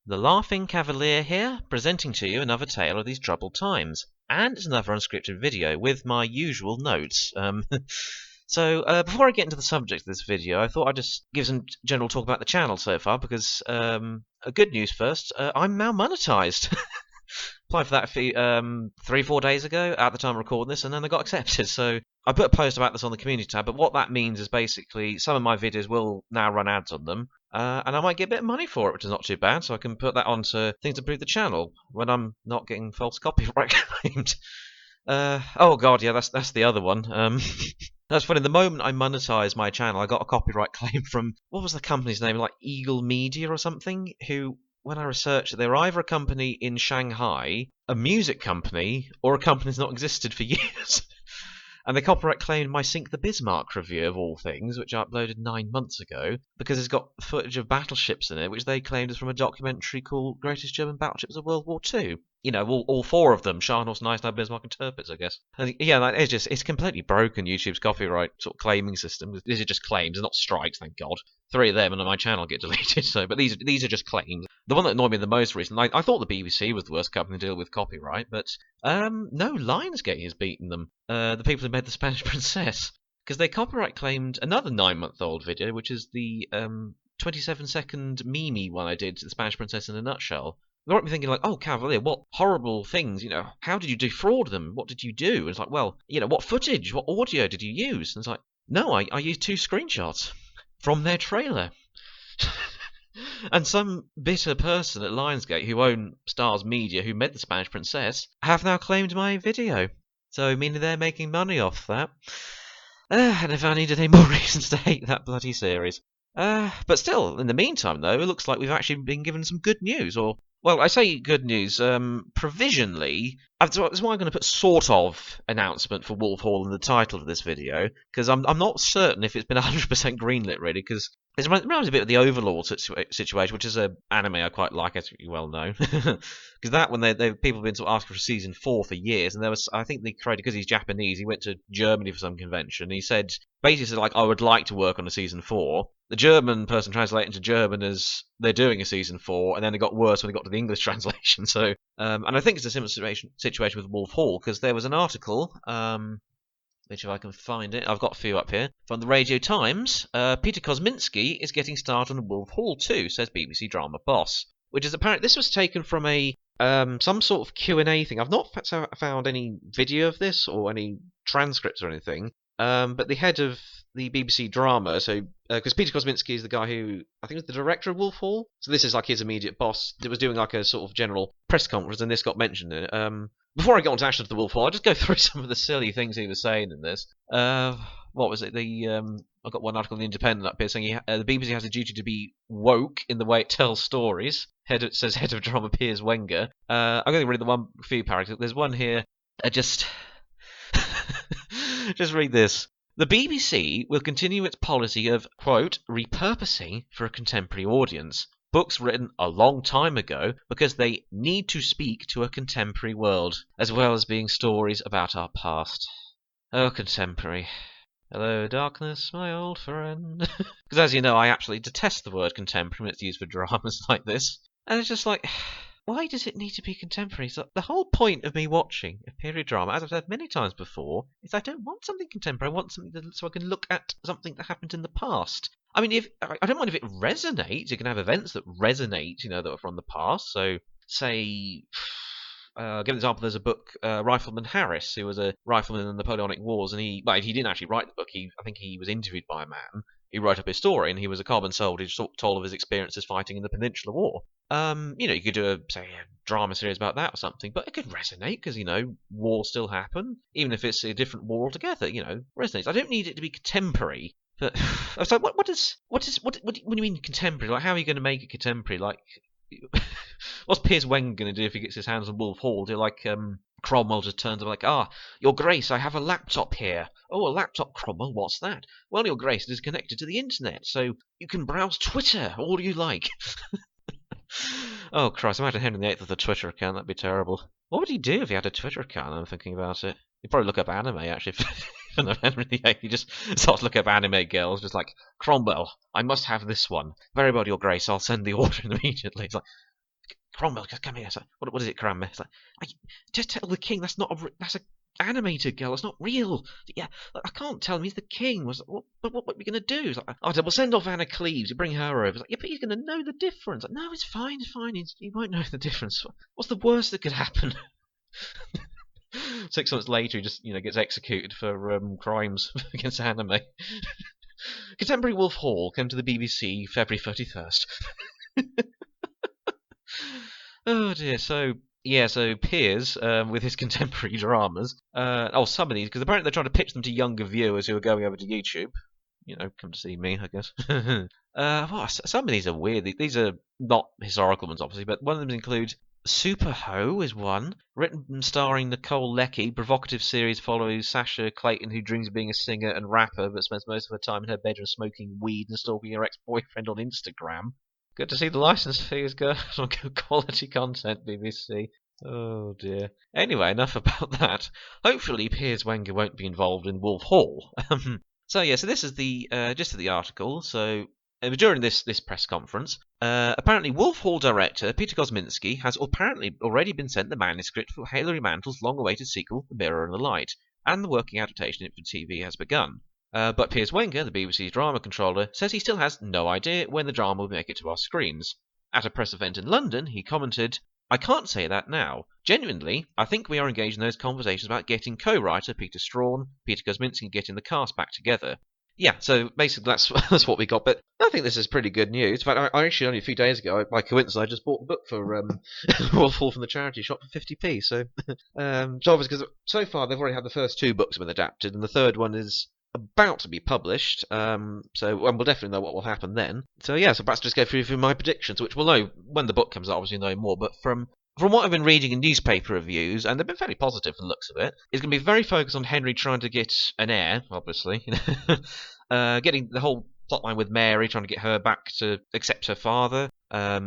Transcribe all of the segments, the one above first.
The Laughing Cavalier here, presenting to you another tale of these troubled times, and it's another unscripted video with my usual notes. So before I get into the subject of this video, I thought I'd just give some general talk about the channel so far, because good news first, I'm now monetized. Applied for that a few, 3-4 days ago at the time of recording this, and then I got accepted. So I put a post about this on the community tab, but what that means is basically some of my videos will now run ads on them, and I might get a bit of money for it, which is not too bad, so I can put that onto things to improve the channel when I'm not getting false copyright claimed. Oh god, yeah, that's the other one. That's funny. The moment I monetized my channel, I got a copyright claim from, what was the company's name, like Eagle Media or something, who, when I researched it, they were either a company in Shanghai, a music company, or a company that's not existed for years. And they copyright claimed my Sink the Bismarck review, of all things, which I uploaded 9 months ago, because it's got footage of battleships in it, which they claimed is from a documentary called Greatest German Battleships of World War II. You know, all four of them, Scharnhorst, Gneisenau, Bismarck, and Tirpitz, I guess. And yeah, like, it's completely broken, YouTube's copyright sort of claiming system. These are just claims, they're not strikes, thank God. 3 of them and my channel get deleted, so, but these are just claims. The one that annoyed me the most recently, I thought the BBC was the worst company to deal with copyright, but no, Lionsgate has beaten them. The people who made The Spanish Princess, because they copyright claimed another 9-month-old video, which is the 27-second Mimi one I did, The Spanish Princess in a Nutshell. They got me thinking, like, oh, Cavalier, what horrible things, you know, how did you defraud them? What did you do? And it's like, well, you know, what footage, what audio did you use? And it's like, no, I used 2 screenshots from their trailer. And some bitter person at Lionsgate who own Starz Media, who made The Spanish Princess, have now claimed my video. So, meaning they're making money off that. And if I needed any more reasons to hate that bloody series. But still, in the meantime, though, it looks like we've actually been given some good news, or... Well, I say good news, provisionally, that's why I'm going to put sort of announcement for Wolf Hall in the title of this video, because I'm not certain if it's been 100% greenlit, really, because it reminds me a bit of the Overlord situation, which is an anime I quite like, as you well know. Because that one, people have been sort of asking for season 4 for years, and there was, I think the creator, because he's Japanese, he went to Germany for some convention, and he said, basically said, like, I would like to work on a season 4. The German person translated into German as they're doing a season 4, and then it got worse when it got to the English translation. So, and I think it's a similar situation with Wolf Hall, because there was an article, which if I can find it, I've got a few up here, from the Radio Times. Peter Kosminski is getting started on Wolf Hall too, says BBC Drama Boss. Which is apparent. This was taken from a some sort of Q&A thing. I've not found any video of this or any transcripts or anything. But the head of the BBC drama, so because Peter Kosminski is the guy who I think was the director of Wolf Hall, so this is like his immediate boss. That was doing like a sort of general press conference, and this got mentioned in it. Before I get on to actually the Wolf Hall, I'll just go through some of the silly things he was saying in this. What was it? I've got one article in the Independent up here saying the BBC has a duty to be woke in the way it tells stories. Says head of drama Piers Wenger. I'm going to read the few paragraphs. There's one here. Just read this. The BBC will continue its policy of, quote, repurposing for a contemporary audience books written a long time ago because they need to speak to a contemporary world, as well as being stories about our past. Oh, contemporary. Hello, darkness, my old friend. Because as you know, I absolutely detest the word contemporary when it's used for dramas like this. And it's just like... Why does it need to be contemporary? So the whole point of me watching a period drama, as I've said many times before, is I don't want something contemporary. I want something so I can look at something that happened in the past. I mean, I don't mind if it resonates. You can have events that resonate, you know, that are from the past. So, say, give an example. There's a book, Rifleman Harris, who was a rifleman in the Napoleonic Wars, and he didn't actually write the book. I think he was interviewed by a man. He wrote up his story, and he was a carbon soldier who told of his experiences fighting in the Peninsular War. You know, you could do a drama series about that or something, but it could resonate because, you know, wars still happen, even if it's a different war altogether. You know, resonates. I don't need it to be contemporary, but I was like, what do you mean contemporary? Like, how are you going to make it contemporary? Like, what's Piers Wenger going to do if he gets his hands on Wolf Hall? Do like Cromwell just turns up like, Your Grace, I have a laptop here. Oh, a laptop, Cromwell, what's that? Well, Your Grace, it is connected to the internet, so you can browse Twitter all you like. Oh, Christ, imagine Henry VIII with a Twitter account, that'd be terrible. What would he do if he had a Twitter account? I'm thinking about it. He'd probably look up anime, actually. Henry VIII, he just starts to look up anime girls, just like, Cromwell, I must have this one. Very well, Your Grace, I'll send the order immediately. It's like, Cromwell, just come here. It's like, what is it, Cranmer? It's like, just tell the king that's not that's a animated girl. It's not real. Yeah, I can't tell him he's the king. But what are we going to do? It's like, oh, we'll send off Anna Cleves. You bring her over. It's like, yeah, but he's going to know the difference. Like, no, it's fine. He won't know the difference. What's the worst that could happen? 6 months later, he just gets executed for crimes against anime. Contemporary Wolf Hall came to the BBC February 31st. Oh dear. So Piers, with his contemporary dramas, some of these, because apparently they're trying to pitch them to younger viewers who are going over to YouTube. Come to see me, I guess. Some of these are weird. These are not historical ones, obviously, but one of them includes Super Ho is one, written and starring Nicole Leckie. Provocative series follows Sasha Clayton, who dreams of being a singer and rapper, but spends most of her time in her bedroom smoking weed and stalking her ex-boyfriend on Instagram. Good to see the license fee is good on good quality content, BBC. Oh dear. Anyway, enough about that. Hopefully Piers Wenger won't be involved in Wolf Hall. So this is the gist of the article. So during this press conference, apparently Wolf Hall director Peter Kosminski has apparently already been sent the manuscript for Hilary Mantel's long-awaited sequel, The Mirror and the Light, and the working adaptation for TV has begun. But Piers Wenger, the BBC's drama controller, says he still has no idea when the drama will make it to our screens. At a press event in London, he commented, "I can't say that now. Genuinely, I think we are engaged in those conversations about getting co-writer Peter Strawn, Peter Kosminski, and getting the cast back together." Yeah, so basically that's what we got. But I think this is pretty good news. In fact, I actually only a few days ago, by coincidence, I just bought the book for Wolf Hall from the charity shop for 50p. So, obviously, because so far they've already had the first 2 books been adapted, and the third one is about to be published. And we'll definitely know what will happen then. So perhaps just go through my predictions, which we'll know when the book comes out. Obviously, know more. But from what I've been reading in newspaper reviews, and they've been fairly positive from the looks of it, it's going to be very focused on Henry trying to get an heir, obviously. Getting the whole plotline with Mary, trying to get her back to accept her father,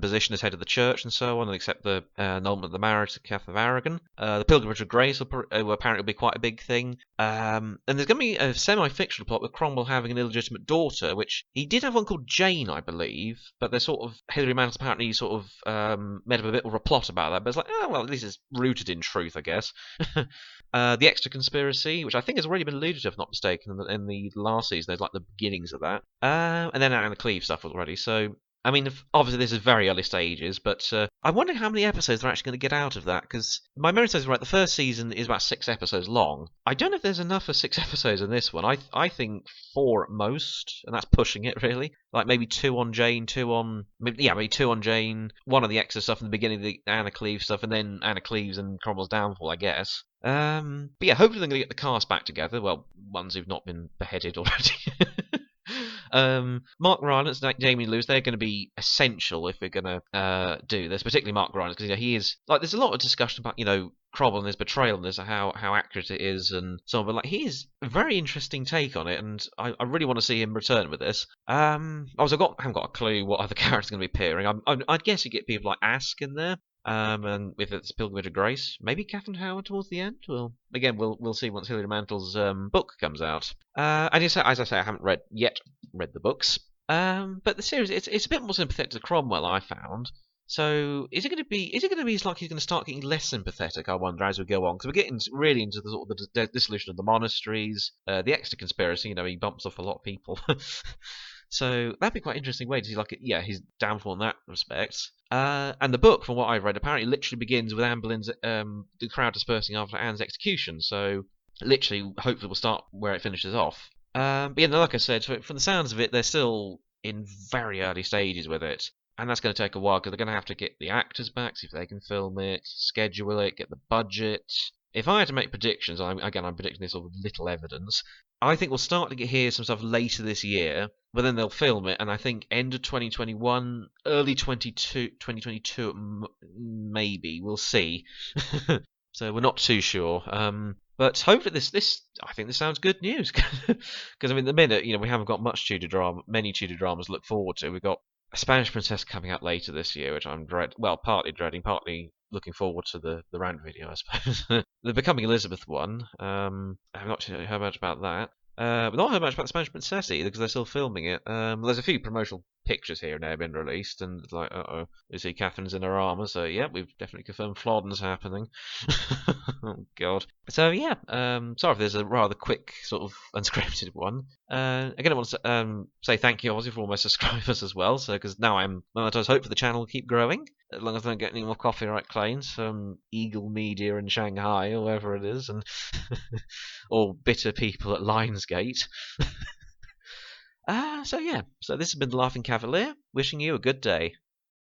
position as head of the church and so on, and accept the annulment of the marriage to Catherine of Aragon. The Pilgrimage of Grace will apparently be quite a big thing. And there's going to be a semi-fictional plot with Cromwell having an illegitimate daughter, which he did have one called Jane, I believe, but they're Hilary Mantel apparently made up a bit of a plot about that, but it's like, oh, well, this is rooted in truth, I guess. The Exeter Conspiracy, which I think has already been alluded to, if not mistaken, in the last season. There's the beginnings of that. And then Anna Cleves stuff already. So, I mean, obviously this is very early stages, but I wonder how many episodes they're actually going to get out of that, because my memory says right, the first season is about 6 episodes long. I don't know if there's enough for 6 episodes in this one. I think 4 at most, and that's pushing it, really. Like maybe 2 on Jane, maybe 2 on Jane, 1 on the Exeter stuff in the beginning of the Anna Cleves stuff, and then Anna Cleves and Cromwell's downfall, I guess. But hopefully they're going to get the cast back together. Well, ones who've not been beheaded already. Mark Rylance and Jamie Lewis, they're going to be essential if we're going to do this, particularly Mark Rylance, because he is there's a lot of discussion about Cromwell and his betrayal and this, how accurate it is and so on, but he is a very interesting take on it, and I really want to see him return with this. Obviously I haven't got a clue what other characters are going to be appearing. I'd guess you get people like Ask in there. And with its Pilgrimage of Grace, maybe Catherine Howard towards the end. Well, again, we'll see once Hilary Mantel's book comes out. And as I say, I haven't read the books. But the series, it's a bit more sympathetic to Cromwell, I found. So is it going to be like he's going to start getting less sympathetic? I wonder as we go on, because we're getting really into the dissolution of the monasteries, the Exeter Conspiracy. He bumps off a lot of people. So that'd be quite an interesting way to see, his downfall in that respect. And the book, from what I've read, apparently literally begins with Anne Boleyn's, the crowd dispersing after Anne's execution. So literally, hopefully, we'll start where it finishes off. But like I said, from the sounds of it, they're still in very early stages with it. And that's going to take a while, because they're going to have to get the actors back, see if they can film it, schedule it, get the budget. If I had to make predictions, I'm predicting this with little evidence, I think we'll start to hear some stuff later this year, but then they'll film it, and I think end of 2021, early 2022, maybe. We'll see. So we're not too sure. But hopefully I think this sounds good news. Because, at the minute, we haven't got many Tudor dramas to look forward to. We've got A Spanish Princess coming out later this year, which I'm partly dreading, partly looking forward to the rant video, I suppose. The Becoming Elizabeth one. I've not heard much about that. But not heard much about the Spanish Princess either because they're still filming it. There's a few promotional pictures here and there been released, and it's like, you see Catherine's in her armour, so yeah, we've definitely confirmed Flodden's happening. Oh god. So yeah, sorry if there's a rather quick sort of unscripted one. Again, I want to say thank you obviously for all my subscribers as well. So because now I'm monetized, hope for the channel will keep growing as long as I don't get any more copyright claims from Eagle Media in Shanghai or wherever it is, and or bitter people at Lionsgate. So yeah, so this has been the Laughing Cavalier, wishing you a good day.